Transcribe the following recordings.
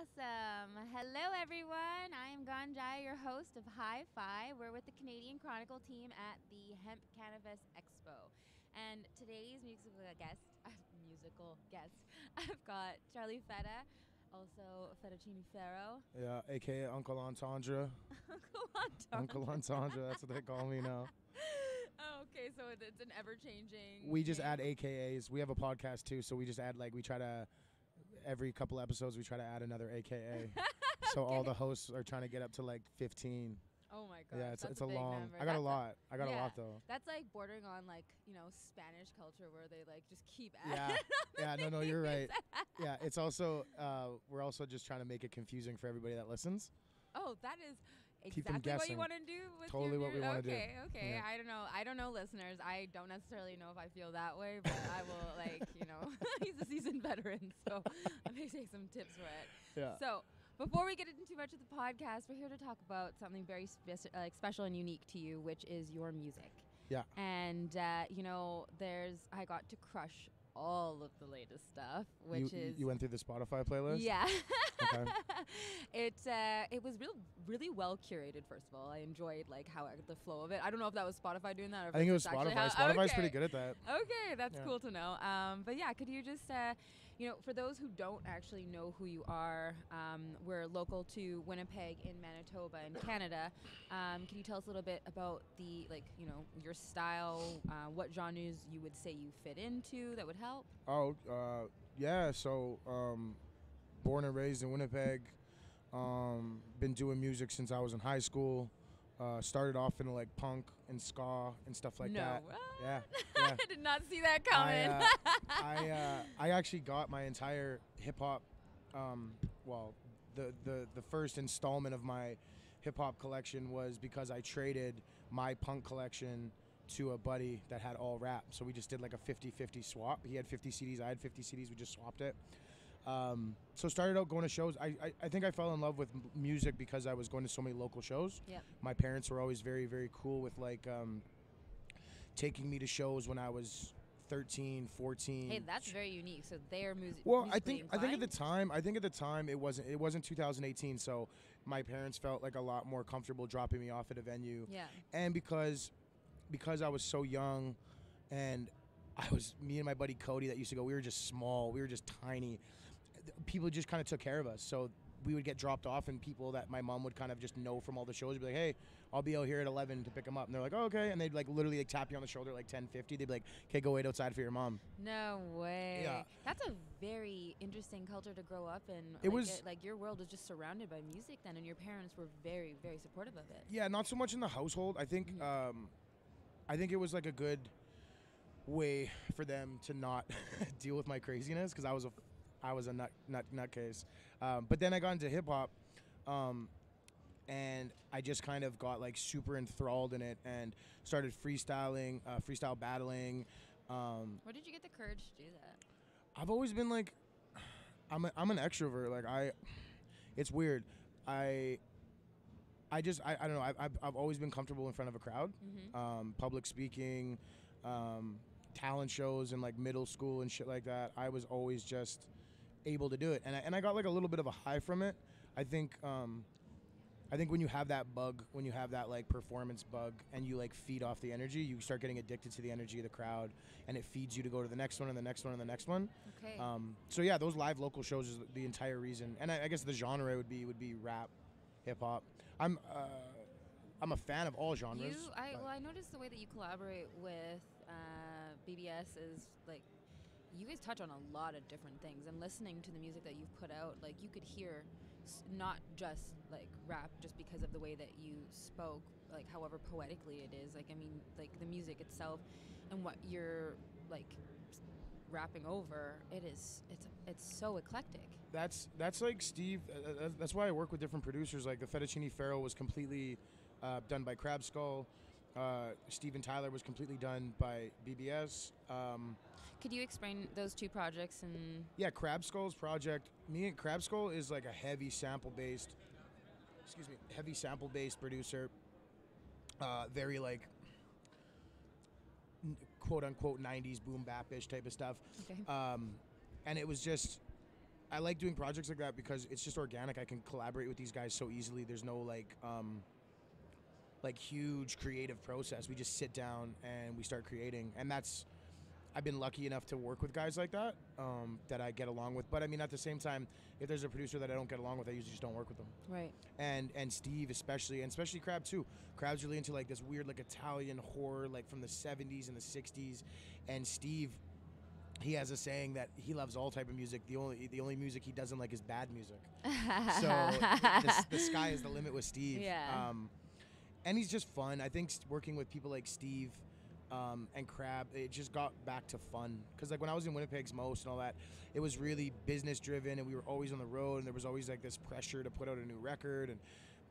Awesome. Hello, everyone. I am Ganjaya, your host of Hi-Fi. We're with the Canadian Chronicle team at the Hemp Cannabis Expo. And today's musical guest, I've got Charlie Feta, also Fettuccine Ferro. Yeah, a.k.a. Uncle Entendre. Uncle Entendre. Uncle Entendre, that's what they call me now. Oh, okay, so it's an ever-changing We just name. add AKAs. We have a podcast, too, so we just add, we try to, every couple episodes, we try to add another AKA. So all the hosts are trying to get up to, 15. Oh my gosh, Yeah, that's it's a big long. number. I got a lot. I got a lot though. That's bordering on Spanish culture where they just keep Yeah, adding. no, you're right. Yeah, it's also we're also just trying to make it confusing for everybody that listens. Oh, that is Keep them exactly what you guessing. want to do with Totally what we want to do. Okay. Yeah. I don't know, listeners. I don't necessarily know if I feel that way, but I will he's a seasoned veteran, so I may take some tips for it. Yeah. So before we get into too much of the podcast, we're here to talk about something very special and unique to you, which is your music. Yeah. And, I got to crush all of the latest stuff, which You went through the Spotify playlist? Yeah. Okay. It was really well curated, first of all. I enjoyed how the flow of it. I don't know if that was Spotify doing that or if I think it was actually Spotify. Spotify's pretty good at that. Okay, that's cool to know. But yeah, could you just for those who don't actually know who you are, we're local to Winnipeg in Manitoba in Canada. Can you tell us a little bit about the your style, what genres you would say you fit into that would help? Yeah. So, born and raised in Winnipeg. Been doing music since I was in high school. Started off in punk and ska and stuff like that. What? Yeah. I did not see that coming. I actually got my entire hip hop. The first installment of my hip hop collection was because I traded my punk collection to a buddy that had all rap. So we just did a 50-50 swap. He had 50 CDs, I had 50 CDs. We just swapped it. So started out going to shows. I think I fell in love with music because I was going to so many local shows. Yep. My parents were always very, very cool with taking me to shows when I was 13, 14. Hey, that's very unique. So they're Well, musically I think at inclined? the time it wasn't 2018, so my parents felt a lot more comfortable dropping me off at a venue. Yeah. And because I was so young, and me and my buddy Cody that used to go, we were just small, we were just tiny. People just kind of took care of us. So we would get dropped off, and people that my mom would kind of just know from all the shows would be like, hey, I'll be out here at 11 to pick them up. And they're like, oh, okay. And they'd literally tap you on the shoulder 10:50. They'd be like, okay, go wait outside for your mom. No way. Yeah. That's a very interesting culture to grow up in. Your world was just surrounded by music then, and your parents were very, very supportive of it. Yeah, not so much in the household. I think I think it was a good way for them to not deal with my craziness, because I was a nutcase. But then I got into hip hop, and I just kind of got super enthralled in it and started freestyling, freestyle battling. Where did you get the courage to do that? I've always been I'm an extrovert. It's weird. I don't know. I've always been comfortable in front of a crowd. Mm-hmm. Public speaking, talent shows in middle school and shit like that. I was always just able to do it, and I got a little bit of a high from it. I think when you have that bug, when you have that performance bug, and you feed off the energy, you start getting addicted to the energy of the crowd, and it feeds you to go to the next one and the next one and the next one. Okay. So yeah, those live local shows is the entire reason, and I guess the genre would be rap, hip hop. I'm a fan of all genres. I noticed the way that you collaborate with BBS is you guys touch on a lot of different things, and listening to the music that you've put out, you could hear not just rap just because of the way that you spoke, however poetically it is. The music itself and what you're rapping over, it's so eclectic. That's Steve. That's why I work with different producers. The Fettuccine Ferro was completely done by Crab Skull. Steve and Tyler was completely done by BBS. Could you explain those two projects? And yeah, Crab Skull's project. Me and Crab Skull is a heavy sample based producer. Very quote unquote 90s boom bap-ish type of stuff. Okay. And it was just I like doing projects like that because it's just organic. I can collaborate with these guys so easily. There's no like huge creative process. We just sit down and we start creating, and I've been lucky enough to work with guys like that that I get along with. But I mean, at the same time, if there's a producer that I don't get along with, I usually just don't work with them. Right. And Steve especially, and especially Crab too. Crab's really into like this weird like Italian horror like from the 70s and the 60s. And Steve, he has a saying that he loves all type of music. The only music he doesn't like is bad music. So the sky is the limit with Steve. Yeah. And he's just fun. I think working with people like Steve and Crab, it just got back to fun. Because like when I was in Winnipeg's Most and all that, it was really business driven, and we were always on the road, and there was always like this pressure to put out a new record and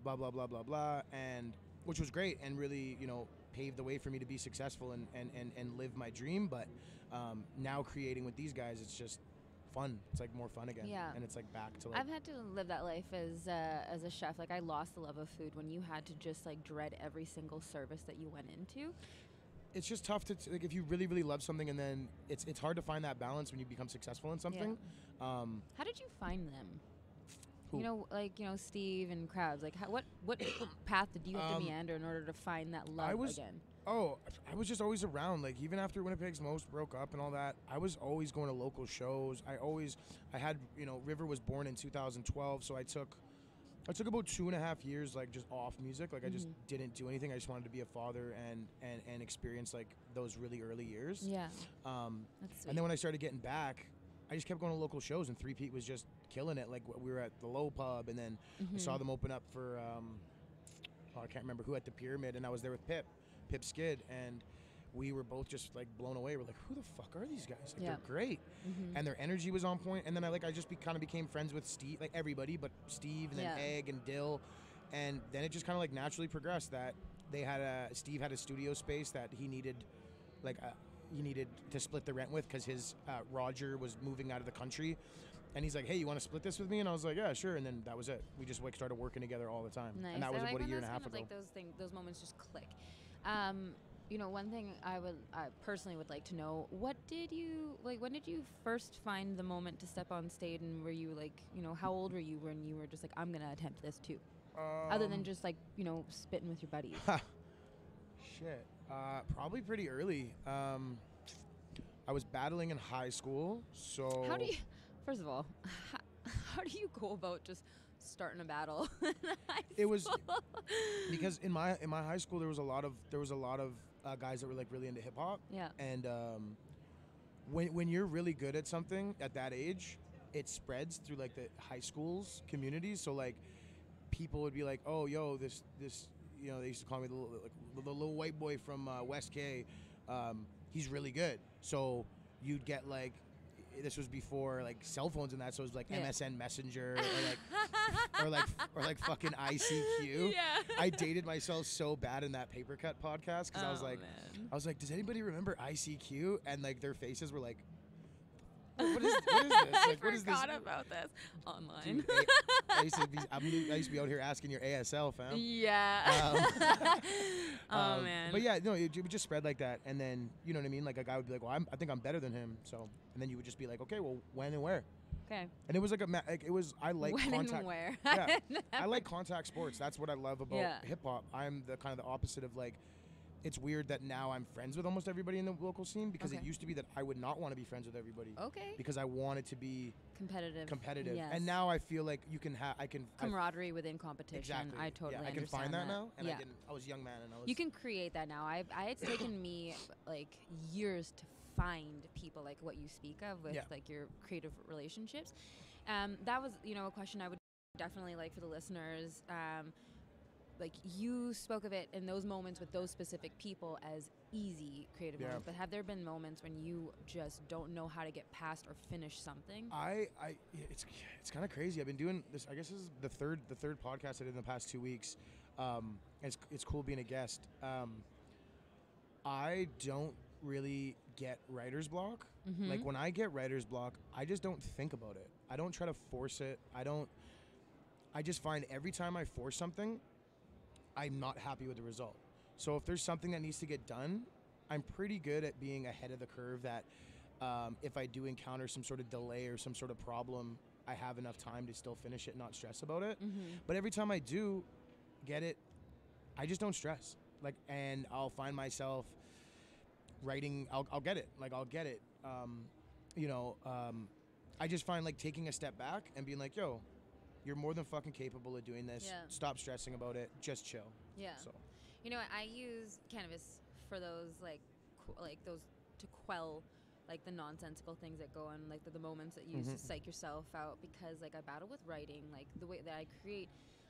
blah blah blah blah blah, and which was great and really paved the way for me to be successful and live my dream. But now creating with these guys, it's just fun. It's like more fun again. Yeah. And it's like back to like. I've had to live that life as a chef. Like I lost the love of food when you had to just like dread every single service that you went into. It's just tough to like if you really really love something, and then it's hard to find that balance when you become successful in something. Yeah. How did you find them? Who? Steve and Crabs. Like what path did you have to meander in order to find that love again? I was just always around. Like even after Winnipeg's Most broke up and all that, I was always going to local shows. I had River was born in 2012, so I took about 2.5 years like just off music. Like I just didn't do anything. I just wanted to be a father and experience like those really early years. Yeah. That's sweet. And then when I started getting back, I just kept going to local shows, and 3Pete was just killing it. Like we were at the Low Pub, and then I saw them open up for I can't remember who at the Pyramid, and I was there with Pip Skid, and we were both just like blown away. We're like, who the fuck are these guys? Like they're great, and their energy was on point. And then I just kind of became friends with Steve, like everybody, but Steve and then Egg and Dill, and then it just kind of like naturally progressed. That Steve had a studio space that he needed, he needed to split the rent with because his Roger was moving out of the country. And he's like, hey, you want to split this with me? And I was like, yeah, sure. And then that was it. We just like started working together all the time. Nice. And that was about a year and a half ago. Like those moments just click. One thing I personally would like to know, when did you first find the moment to step on stage, and were you like, how old were you when you were just like, I'm going to attempt this too? Other than just like, spitting with your buddies. Shit. Probably pretty early. I was battling in high school, so... First of all, how do you go about just starting a battle? It was because in my high school there was a lot of guys that were like really into hip hop. Yeah. And when you're really good at something at that age, it spreads through like the high schools communities. So like people would be like, oh, yo, this they used to call me the little white boy from West K. He's really good. So you'd get like. This was before like cell phones and that, so it was like MSN Messenger or like fucking ICQ. Yeah. I dated myself so bad in that Paper Cut podcast because I was like, does anybody remember ICQ? And like their faces were like, what is this? Like, what is this? I forgot about this online. Dude, I used to be out here asking your ASL, fam. Yeah. Man. But yeah, no, it would just spread like that, and then you know what I mean. Like a guy would be like, "Well, I think I'm better than him," so, and then you would just be like, "Okay, well, when and where?" Okay. And it was like I like when contact. And where? Yeah, I like contact sports. That's what I love about hip hop. I'm the kind of the opposite of like. It's weird that now I'm friends with almost everybody in the local scene because it used to be that I would not want to be friends with everybody. Okay. Because I wanted to be competitive. Yes. And now I feel like I can camaraderie within competition. Exactly. I totally I can understand find that now, and I was a young man, and I was. You can create that now. It's taken me like years to find people like what you speak of with like your creative relationships. That was a question I would definitely like for the listeners. Like you spoke of it in those moments with those specific people as easy creative moments, but have there been moments when you just don't know how to get past or finish something? It's kind of crazy. I've been doing this. I guess this is the third podcast I did in the past 2 weeks. It's cool being a guest. I don't really get writer's block. Mm-hmm. Like when I get writer's block, I just don't think about it. I don't try to force it. I just find every time I force something, I'm not happy with the result. So if there's something that needs to get done, I'm pretty good at being ahead of the curve that if I do encounter some sort of delay or some sort of problem, I have enough time to still finish it, not stress about it. Mm-hmm. But every time I do get it, I just don't stress. Like, and I'll find myself writing. I'll get it. Like, I'll get it. You know, I just find like taking a step back and being like, yo, you're more than fucking capable of doing this. Yeah. Stop stressing about it. Just chill. Yeah. So. You know, I use cannabis for those like those to quell like the nonsensical things that go on, like the moments that you use to psych yourself out, because like I battle with writing, like the way that I create,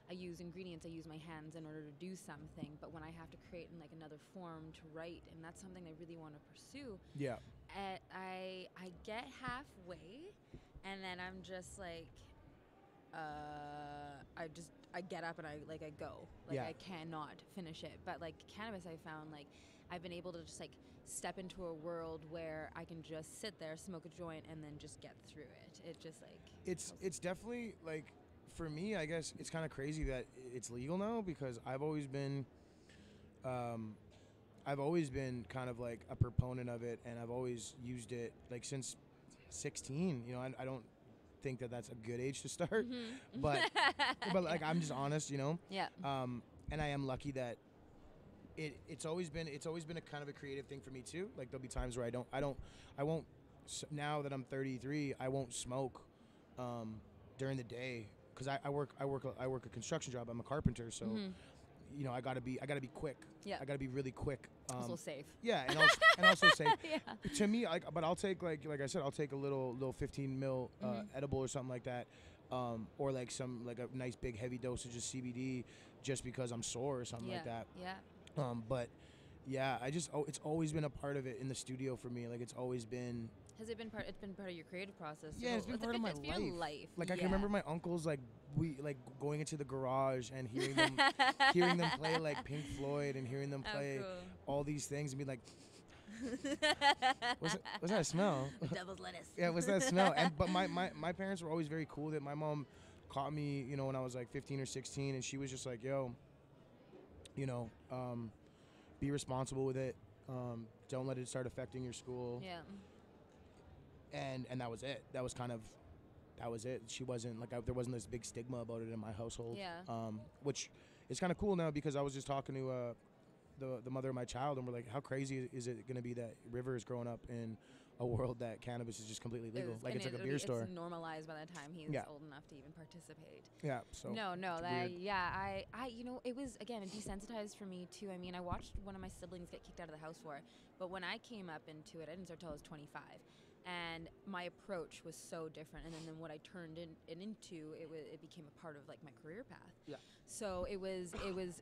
I use ingredients, I use my hands in order to do something, but when I have to create in like another form to write, and that's something I really want to pursue. Yeah. I get halfway, and then I'm just like, I get up and I go. Like, yeah. I cannot finish it. But like cannabis, I found like I've been able to just like step into a world where I can just sit there, smoke a joint, and then just get through it. It just like it's definitely like, for me, I guess it's kind of crazy that it's legal now, because I've always been kind of like a proponent of it, and I've always used it like since 16. You know, I don't think that that's a good age to start, but like, I'm just honest, you know. Yeah. And I am lucky that it's always been a kind of a creative thing for me too. Like, there'll be times where I won't now that I'm 33, I won't smoke during the day, because I work a construction job. I'm a carpenter, so you know, I gotta be quick. Yeah. I gotta be really quick. Also safe. Yeah, and also safe. Yeah. To me, but I'll take like I said, I'll take a little 15 mil edible or something like that, or like a nice big heavy dosage of CBD, just because I'm sore or something like that. Yeah. But yeah, it's always been a part of it in the studio for me. Like, it's always been. Has it been part? It's been part of your creative process. Yeah, it's been part of my life. Your life. Like, I can remember my uncles, like, going into the garage and hearing them play like Pink Floyd, and hearing them play all these things, and be like, what's that smell? The devil's lettuce. Yeah, what's that smell? But my parents were always very cool with it. My mom caught me, you know, when I was like 15 or 16, and she was just like, yo, you know, be responsible with it. Don't let it start affecting your school. Yeah. And that was it. That was it. She wasn't like, there wasn't this big stigma about it in my household. Yeah. Which is kind of cool now, because I was just talking to the mother of my child, and we're like, how crazy is it going to be that River is growing up in a world that cannabis is just completely legal? Like, it's like a beer store. It's normalized by the time he's old enough to even participate. Yeah. So no, I you know, it was, again, desensitized for me too. I mean, I watched one of my siblings get kicked out of the house for it, but when I came up into it, I didn't start till I was 25. And my approach was so different, and then what I turned it into, it became a part of like my career path. Yeah. So it was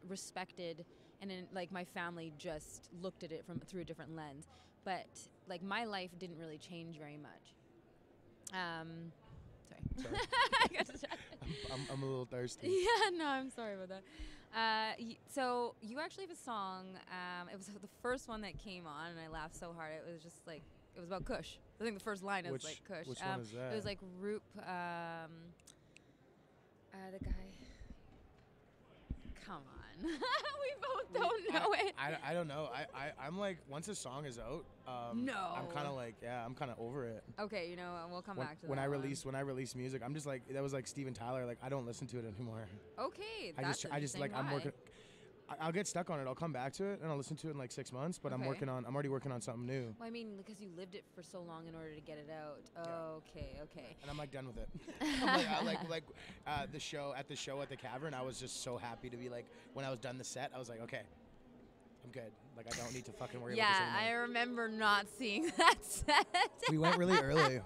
respected, and then like my family just looked at it through a different lens. But like, my life didn't really change very much. Sorry. I got distracted. I'm a little thirsty. Yeah, no, I'm sorry about that. So you actually have a song. It was the first one that came on, and I laughed so hard. It was just like, it was about Kush. I think the first line is like Kush. Which one is that? It was like Roop. The guy. Come on, we both don't know it. I don't know. I'm like, once a song is out, no, I'm kind of like, I'm kind of over it. Okay, you know, we'll come back to that. When I release music, I'm just like, that was like Steven Tyler. Like, I don't listen to it anymore. Okay, I just like, I'm working. I'll get stuck on it. I'll come back to it, and I'll listen to it in like 6 months. But I'm already working on something new. Well, I mean, because you lived it for so long in order to get it out. Okay. And I'm like done with it. I'm like the show at the Cavern. I was just so happy to be like, when I was done the set, I was like, okay, I'm good. Like, I don't need to fucking worry about this anymore. Yeah, I remember not seeing that set. We went really early.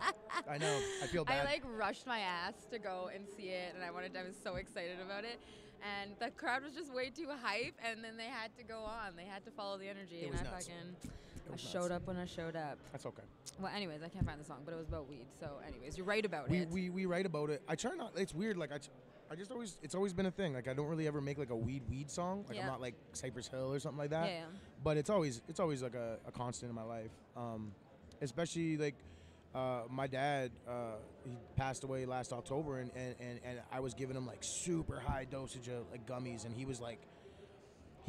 I know. I feel bad. I like rushed my ass to go and see it, and I was so excited about it. And the crowd was just way too hype, and then they had to go on. They had to follow the energy, and I showed up when I showed up. That's okay. Well, anyways, I can't find the song, but it was about weed. So, anyways, you're right about it. We write about it. I try not. It's weird. Like, it's always been a thing. Like, I don't really ever make like a weed song. Like, I'm not like Cypress Hill or something like that. Yeah. But it's always like a constant in my life. Especially like. My dad, he passed away last October, and I was giving him like super high dosage of like gummies, and he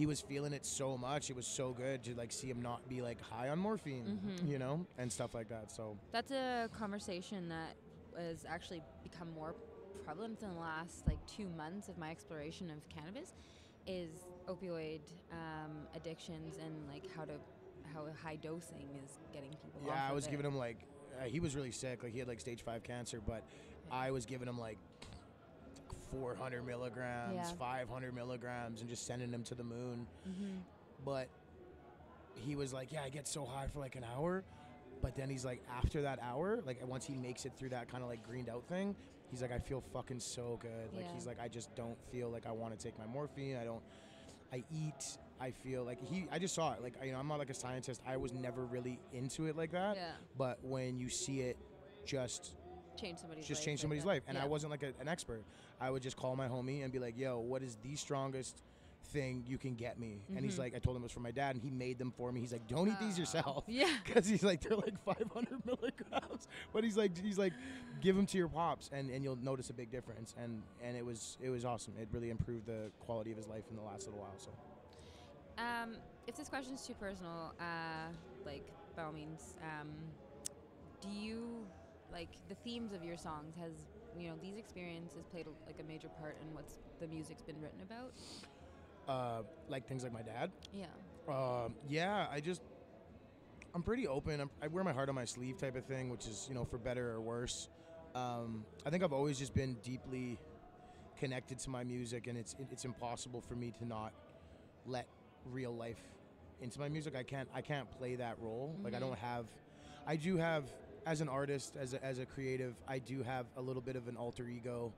was feeling it so much. It was so good to like see him not be like high on morphine, you know, and stuff like that. So that's a conversation that has actually become more prevalent in the last like 2 months of my exploration of cannabis is opioid addictions and like how high dosing is getting people off Yeah, I of was it. giving him like he was really sick. Like he had like stage 5 cancer, but I was giving him like 400 milligrams, Yeah. 500 milligrams, and just sending him to the moon. Mm-hmm. But he was like, yeah, I get so high for like an hour. But then he's like, after that hour, like once he makes it through that kind of like greened out thing, he's like, I feel fucking so good. Like Yeah. he's like, I just don't feel like I want to take my morphine. I eat. I feel like I just saw it. Like, you know, I'm not like a scientist. I was never really into it like that. Yeah. But when you see it just Change somebody's just life. change like somebody's that. life. And Yeah. I wasn't like an expert. I would just call my homie and be like, yo, what is the strongest thing you can get me? And he's like, I told him it was for my dad, and he made them for me. He's like, don't eat these yourself. Yeah. Because he's like, they're like 500 milligrams. But he's like, give them to your pops, and you'll notice a big difference. And it was awesome. It really improved the quality of his life in the last little while. So. If this question is too personal, like by all means, do you like the themes of your songs? Has these experiences played like a major part in what's the music's been written about? Like things like my dad. Yeah. Yeah. I'm pretty open. I wear my heart on my sleeve type of thing, which is for better or worse. I think I've always just been deeply connected to my music, and it's impossible for me to not let real life into my music. I can't play that role. Like I do have as an artist, as a creative, I do have a little bit of an alter ego.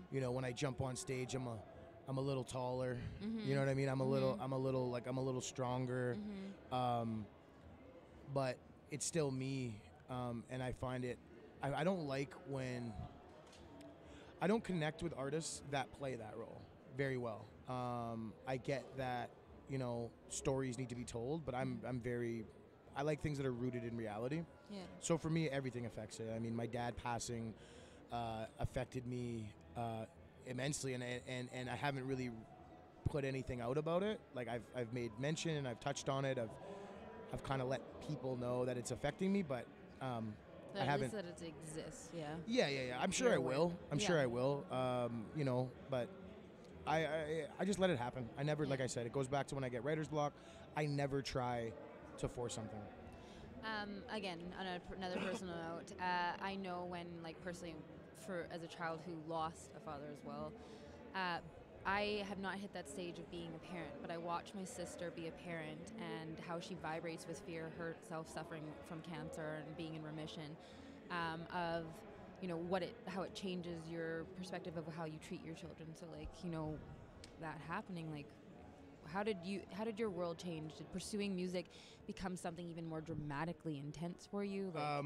When I jump on stage, I'm a little taller. You know what I mean? I'm a little stronger. But it's still me, and I find it. I don't like when I don't connect with artists that play that role very well. I get that stories need to be told, but I like things that are rooted in reality. Yeah. So for me, everything affects it. I mean, my dad passing affected me immensely, and I haven't really put anything out about it. Like I've made mention and I've touched on it. I've kind of let people know that it's affecting me, but I haven't. At least that it exists. Yeah. Yeah. I'm sure I will. I'm sure I will. But I just let it happen. I never, like I said, it goes back to when I get writer's block. I never try to force something. Again, on another personal note, I know when, like, personally, as a child who lost a father as well, I have not hit that stage of being a parent, but I watch my sister be a parent and how she vibrates with fear, herself suffering from cancer and being in remission, of how it changes your perspective of how you treat your children. So like that happening, like how did your world change? Did pursuing music become something even more dramatically intense for you? Like,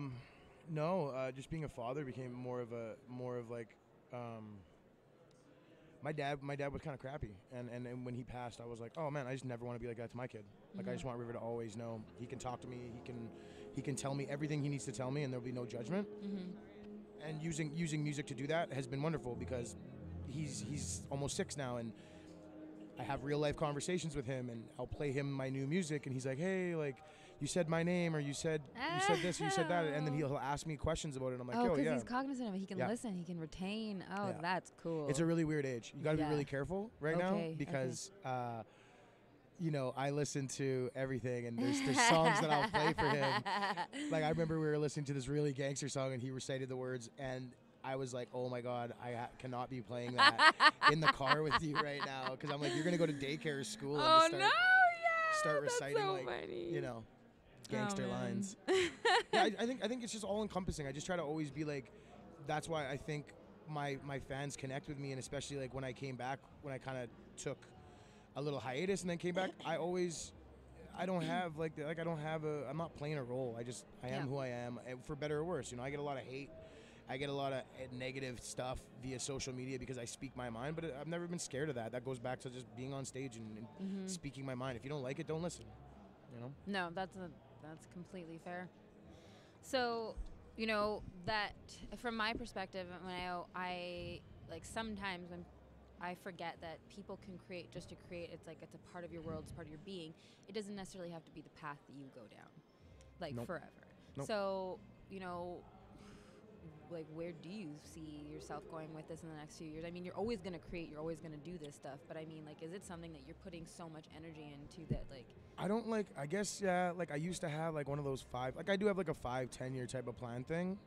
no, just being a father became more of like. My dad was kind of crappy, and when he passed, I was like, oh man, I just never want to be like that to my kid. Like I just want River to always know he can talk to me, he can tell me everything he needs to tell me, and there'll be no judgment. And using music to do that has been wonderful because he's almost 6 now, and I have real life conversations with him, and I'll play him my new music, and he's like, hey, like, you said my name, or you said this, or you said that, and then he'll ask me questions about it, and I'm like, oh, yo, because yeah. he's cognizant of it. He can listen, he can retain. Oh, Yeah. That's cool. It's a really weird age. You got to be really careful now because, I listen to everything, and there's songs that I'll play for him. Like, I remember we were listening to this really gangster song, and he recited the words, and I was like, oh my God, I cannot be playing that in the car with you right now. Because I'm like, you're going to go to daycare or school and just start reciting, so like, funny. Gangster lines. Yeah, I think it's just all encompassing. I just try to always be like, that's why I think my fans connect with me, and especially like when I came back, when I kind of took a little hiatus and then came back, I'm not playing a role. I am who I am, and for better or worse. I get a lot of hate. I get a lot of negative stuff via social media because I speak my mind, but I've never been scared of that. That goes back to just being on stage and speaking my mind. If you don't like it, don't listen. No, that's completely fair. So, that from my perspective, when I like sometimes when I forget that people can create just to create. It's like it's a part of your world, it's part of your being. It doesn't necessarily have to be the path that you go down, like forever. Nope. So, like where do you see yourself going with this in the next few years? I mean, you're always gonna create, you're always gonna do this stuff, but I mean, like, is it something that you're putting so much energy into that, like? I don't like. I guess yeah. Like I used to have like one of those 5. Like I do have like a 5-10 year type of plan thing.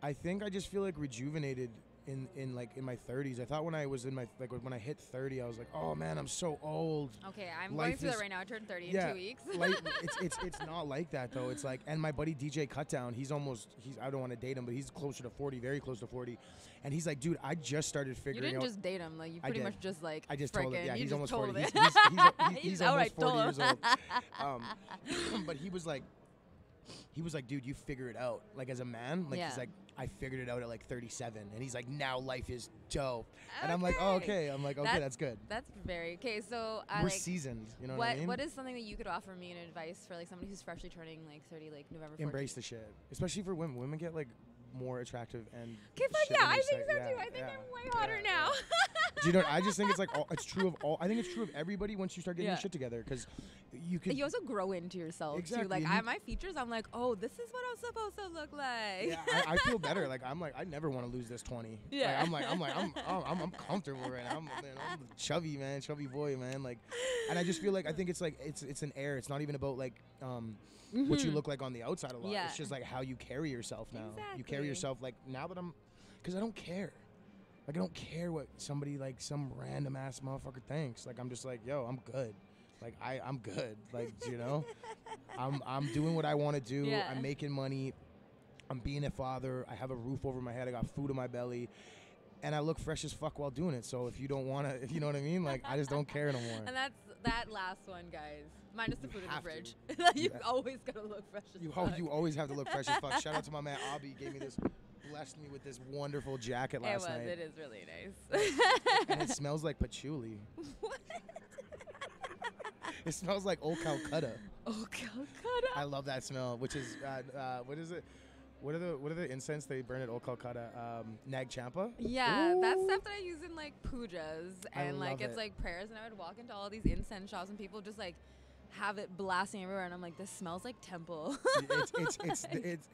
I think I just feel like rejuvenated in my 30s. I thought when I was in my when I hit 30, I was like, oh man, I'm so old. Okay, I'm Life going through is- that right now. I turned 30 Yeah, in 2 weeks. like it's not like that though. It's like, and my buddy DJ Cutdown, he's I don't want to date him, but he's closer to 40, very close to 40, and he's like, dude, I just started You figuring didn't out. just date him, like you I pretty did. much just like. I just told him, yeah, you he's just almost told 40. it. He's almost outright 40 told years him. old. But he was like, dude, you figure it out. Like as a man, like Yeah. he's like, I figured it out at like 37, and he's like, now life is dope. And I'm like, oh, okay. I'm like, okay, that's good. That's very okay. So We're like, seasoned. You know what I mean? what is something that you could offer me in advice for like somebody who's freshly turning like 30, like November 14th? Embrace the shit, especially for women. Women get like more attractive and. Okay, fuck shit yeah, when I they think say- so yeah, too. I think yeah, I'm way hotter yeah, now. Do you know? I just think it's like it's true of all. I think it's true of everybody once you start getting Yeah. your shit together, because you could. You also grow into yourself Exactly, too. Like and you- my features, I'm like, oh, this is what I'm supposed to look like. Yeah, I feel better. Like I'm like, I never want to lose this 20. Yeah. Like, I'm comfortable right now. I'm a chubby man, chubby boy, man. Like, and I just feel like I think it's like it's an air. It's not even about like what you look like on the outside a lot. Yeah. It's just like how you carry yourself now. You carry Exactly. yourself like now that because I don't care. Like I don't care what somebody like some random ass motherfucker thinks. Like I'm just like, yo, I'm good. Like I'm good. Like you know, I'm doing what I want to do. Yeah. I'm making money. I'm being a father. I have a roof over my head. I got food in my belly, and I look fresh as fuck while doing it. So if you don't want to, you know what I mean? Like I just don't care no more. And that's that last one, guys. Minus the food in the have to. fridge. You've Yeah. always gotta look fresh as fuck. You always have to look fresh as fuck. Shout out to my man Abby. Gave me this, blessed me with this wonderful jacket last night. It is really nice. And it smells like patchouli. It smells like old Calcutta. Oh, Calcutta. I love that smell. Which is what is it? What are the incense they burn at Old Calcutta? Nag Champa. Yeah, that's Ooh. stuff that I use in like pujas I and like love it's it. like prayers, and I would walk into all these incense shops and people just like have it blasting everywhere, and I'm like, this smells like temple.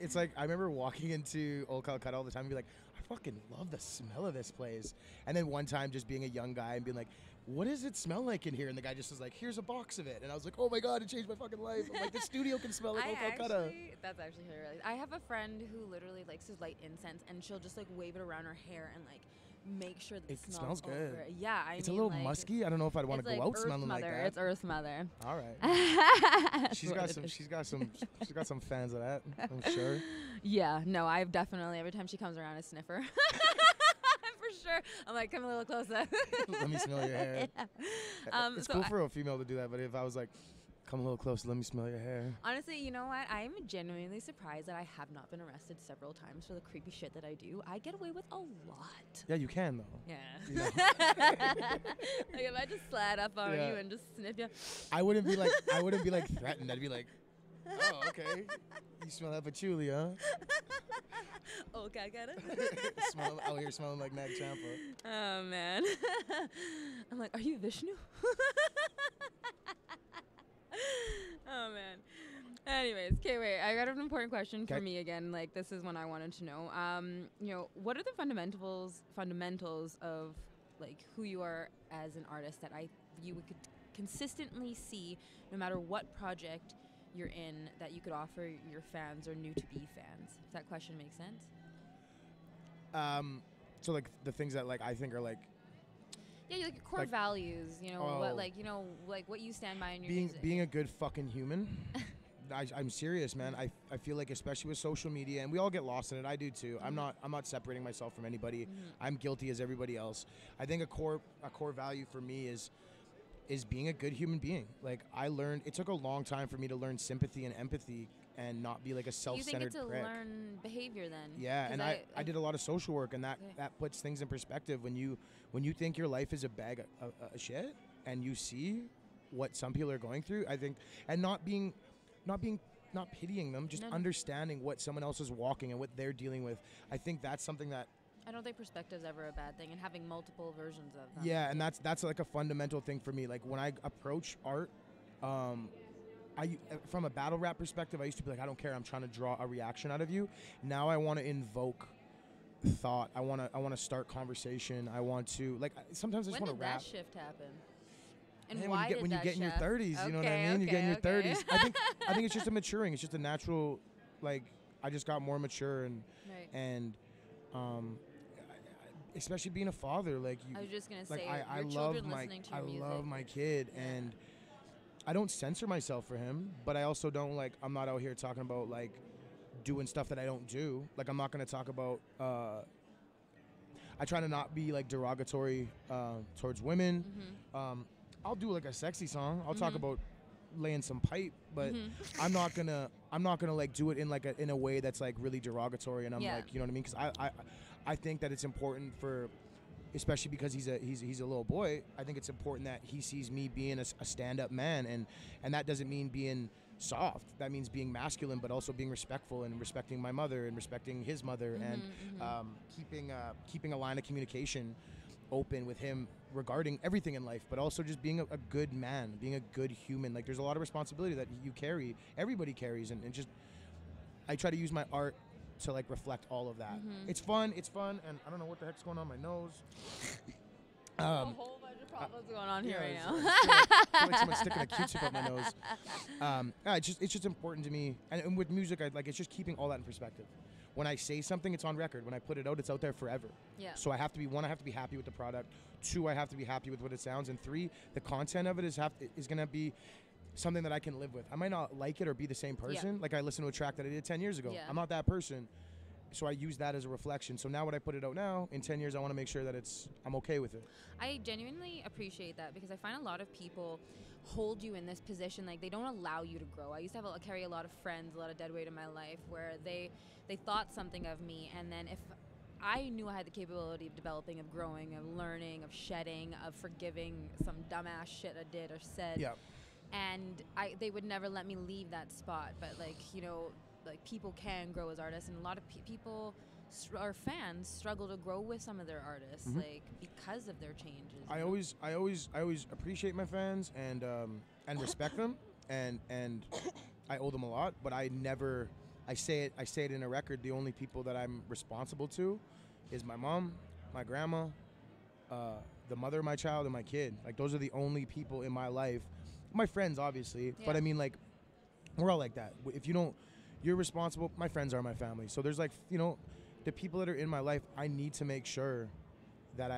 It's like I remember walking into Old Calcutta all the time and be like, I fucking love the smell of this place. And then one time just being a young guy and being like, what does it smell like in here? And the guy just was like, here's a box of it. And I was like, oh my God, it changed my fucking life. I'm like, the studio can smell like Old Calcutta. That's actually hilarious. I have a friend who literally likes to light incense, and she'll just like wave it around her hair and like make sure that It it smells good. over. Yeah, It's mean, a little like, musky. I don't know if I'd want to it's go like out smelling like Mother. that. It's Earth Mother. All right. That's She's what got it some. is. She's got some fans of that. I'm sure. Yeah, no, I've definitely, every time she comes around, I sniff her. For sure. I'm like, come a little closer. Let me smell your hair. Yeah. It's so cool I- for a female to do that, but if I was like, come a little closer, let me smell your hair. Honestly, you know what? I'm genuinely surprised that I have not been arrested several times for the creepy shit that I do. I get away with a lot. Yeah, you can though. Yeah. You know? Like if I just slide up on Yeah. you and just sniff you. I wouldn't be like threatened. I'd be like, oh, okay. You smell that patchouli, huh? Okay, I got it. Smell out here smelling like Nag Champa. Oh man. I'm like, are you Vishnu? Oh man. Anyways, okay, wait. I got an important question for 'Kay. me again. Like, this is one I wanted to know. You know, what are the fundamentals of like who you are as an artist that you could consistently see, no matter what project you're in, that you could offer your fans or new to be fans? If that question makes sense. So like the things that like I think are like Yeah, like your core Like- values. You know, Oh. what like what you stand by in your being music. being a good fucking human. I'm serious, man. I feel like especially with social media, and we all get lost in it. I do too. I'm not separating myself from anybody. I'm guilty as everybody else. I think a core value for me is being a good human being. Like I learned, it took a long time for me to learn sympathy and empathy and not be like a you self-centered think it's a prick. learned behavior then? Yeah, 'Cause and I did a lot of social work, and Okay. that puts things in perspective. When you think your life is a bag of shit, and you see what some people are going through, I think, and not pitying them, just No. understanding what someone else is walking and what they're dealing with. I think that's something that I don't think perspective's ever a bad thing, and having multiple versions of them. yeah, and that's like a fundamental thing for me. Like when I approach art, from a battle rap perspective, I used to be like, I don't care. I'm trying to draw a reaction out of you. Now I want to invoke thought. I want to start conversation. I want to sometimes I just want to rap. When did that shift happen? And Man, why when you get in your 30s, you know what I mean? Okay, you get in your okay. 30s. I think it's just a maturing. It's just a natural, I just got more mature and especially being a father, I was just gonna say, I your love children listening to your music. love my kid, and I don't censor myself for him, but I also don't I'm not out here talking about doing stuff that I don't do. I'm not gonna talk about. I try to not be derogatory towards women. Mm-hmm. I'll do a sexy song. I'll talk about laying some pipe, but Mm-hmm. I'm not gonna do it in a way that's really derogatory, and I'm you know what I mean? Because I think that it's important for, especially because he's a little boy. I think it's important that he sees me being a stand-up man, and that doesn't mean being soft. That means being masculine, but also being respectful and respecting my mother and respecting his mother, and keeping a line of communication open with him regarding everything in life, but also just being a good man, being a good human. There's a lot of responsibility that you carry, everybody carries, and just I try to use my art to reflect all of that. Mm-hmm. It's fun, and I don't know what the heck's going on my nose. A whole bunch of problems going on here right now. I feel like someone's sticking a Q-tip up my nose. It's just important to me, and with music, it's just keeping all that in perspective. When I say something, it's on record. When I put it out, it's out there forever. Yeah. So I have to be happy with the product. 2, I have to be happy with what it sounds, and 3, the content of it is gonna be something that I can live with. I might not like it or be the same person. I listened to a track that I did 10 years ago. Yeah. I'm not that person. So I use that as a reflection. So now when I put it out now, in 10 years, I want to make sure that I'm okay with it. I genuinely appreciate that, because I find a lot of people hold you in this position, they don't allow you to grow. I used to carry a lot of friends, a lot of dead weight in my life, where they thought something of me, and then if I knew I had the capability of developing, of growing, of learning, of shedding, of forgiving some dumbass shit I did or said, and they would never let me leave that spot. But people can grow as artists, and a lot of people or fans struggle to grow with some of their artists, because of their changes. I always appreciate my fans and respect them, and I owe them a lot. But I say it in a record. The only people that I'm responsible to is my mom, my grandma, the mother of my child, and my kid. Those are the only people in my life. My friends, obviously, but I mean, we're all like that. If you don't, you're responsible. My friends are my family. So there's the people that are in my life, I need to make sure that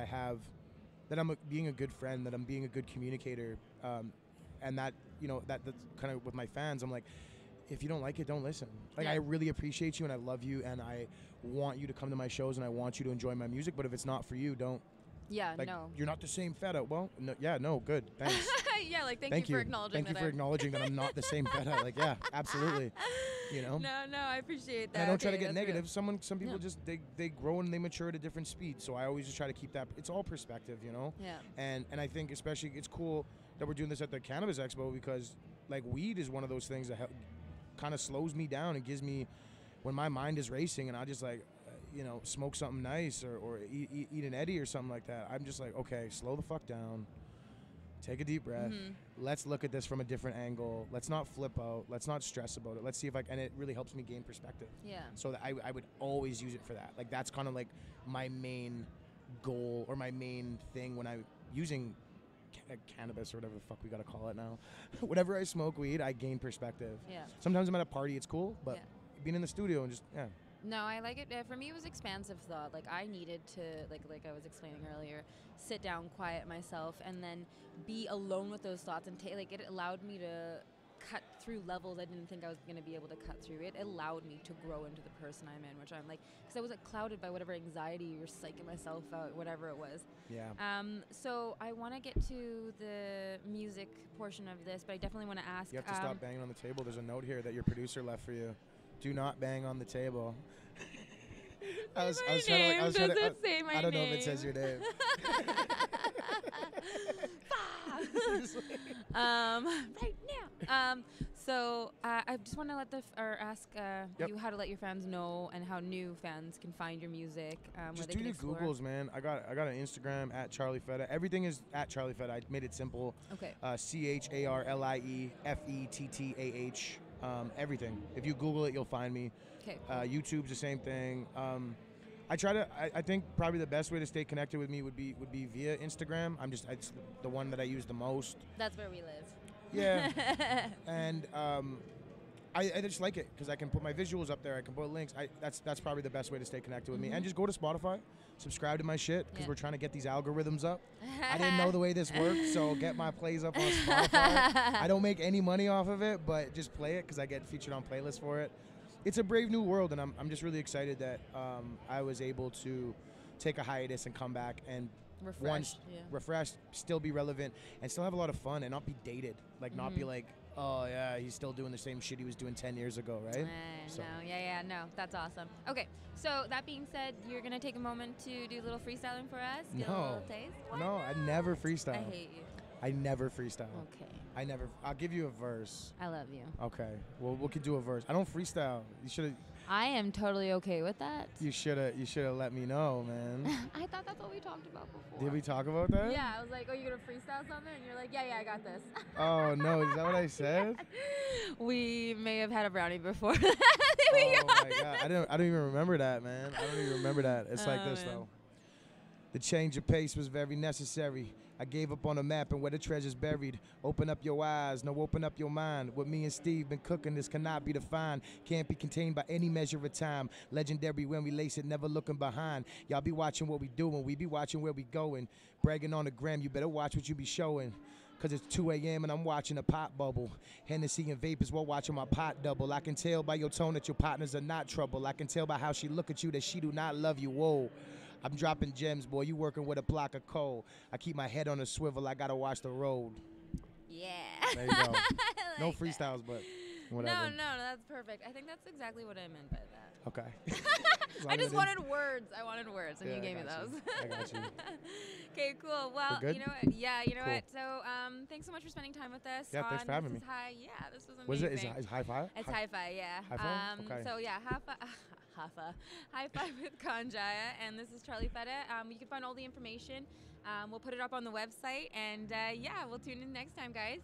that I'm being a good friend, that I'm being a good communicator, and that that's kind of with my fans. I'm if you don't like it, don't listen. I really appreciate you and I love you and I want you to come to my shows and I want you to enjoy my music. But if it's not for you, don't. Yeah, no. You're not the same Feta. Well, no, good. Thanks. Yeah, thank you for acknowledging that. Thank you for acknowledging that I'm not the same Feta. Yeah, absolutely. No, I appreciate that. And I don't try to get negative. Real. Some people just they grow and they mature at a different speed. So I always just try to keep that. It's all perspective, Yeah. And I think especially it's cool that we're doing this at the Cannabis Expo, because weed is one of those things that kind of slows me down and gives me, when my mind is racing and I just smoke something nice or eat an Eddie or something like that. I'm just okay, slow the fuck down. Take a deep breath. Mm-hmm. Let's look at this from a different angle. Let's not flip out. Let's not stress about it. Let's see if and it really helps me gain perspective. Yeah. So that I would always use it for that. That's kind of my main goal or my main thing when I'm using cannabis or whatever the fuck we gotta call it now. Whenever I smoke weed, I gain perspective. Yeah. Sometimes I'm at a party, it's cool, but being in the studio and just No, I like it. For me, it was expansive thought. I needed to, like I was explaining earlier, sit down, quiet myself, and then be alone with those thoughts. And it allowed me to cut through levels I didn't think I was going to be able to cut through. It allowed me to grow into the person I'm in, which I'm because I was clouded by whatever anxiety or psyching myself out, whatever it was. Yeah. So I want to get to the music portion of this, but I definitely want to ask. You have to stop banging on the table. There's a note here that your producer left for you. Do not bang on the table. I don't know if it says your name. Right now. So I just want to ask you how to let your fans know and how new fans can find your music. Where Just they do can your explore. Googles, man. I got an Instagram at Charlie Feta. Everything is at Charlie Feta. I made it simple. Okay. CharlieFettah. Everything. If you Google it, you'll find me. Okay. Cool. YouTube's the same thing. I think probably the best way to stay connected with me would be via Instagram. It's the one that I use the most. That's where we live. Yeah. And I just like it because I can put my visuals up there. I can put links. That's probably the best way to stay connected with me. And just go to Spotify, subscribe to my shit because we're trying to get these algorithms up. I didn't know the way this worked, so get my plays up on Spotify. I don't make any money off of it, but just play it because I get featured on playlists for it. It's a brave new world, and I'm just really excited that I was able to take a hiatus and come back and refreshed, still be relevant, and still have a lot of fun and not be dated. Like not be like, oh yeah, he's still doing the same shit he was doing 10 years ago, right? No, that's awesome. Okay, so that being said, you're gonna take a moment to do a little freestyling for us. Get a little taste. No, I never freestyle. I hate you. I never freestyle. Okay. I'll give you a verse. I love you. Okay. Well, we could do a verse. I don't freestyle. You should have. I am totally okay with that. You should have let me know, man. I thought that's what we talked about before. Did we talk about that? Yeah, I was like, oh, you're gonna freestyle something, and you're like, yeah, I got this. Oh no, is that what I said? We may have had a brownie before. Oh my god, I don't even remember that, man. I don't even remember that. It's like this though. The change of pace was very necessary. I gave up on the map and where the treasure's buried. Open up your eyes, no, open up your mind. What me and Steve been cooking, this cannot be defined. Can't be contained by any measure of time. Legendary when we lace it, never looking behind. Y'all be watching what we doing, we be watching where we going. Bragging on the gram, you better watch what you be showing. Cause it's 2 a.m. and I'm watching a pot bubble. Hennessy and vapors while watching my pot double. I can tell by your tone that your partners are not trouble. I can tell by how she look at you that she do not love you, whoa. I'm dropping gems, boy. You working with a block of coal. I keep my head on a swivel. I gotta watch the road. Yeah. There you go. No like freestyles, but whatever. No, that's perfect. I think that's exactly what I meant by that. Okay. I just wanted words. I wanted words, and you gave me those. I got you. Okay, cool. Well, We're good? you know what? Yeah, you know Cool. what? So, thanks so much for spending time with us. Yeah, thanks for having me. Yeah, this was amazing. Was it? Is high five? It's hi-fi, yeah. Hi-fi? Okay. So yeah, high five with Ganjaya, and this is Charlie Feta. You can find all the information. We'll put it up on the website, and yeah, we'll tune in next time, guys.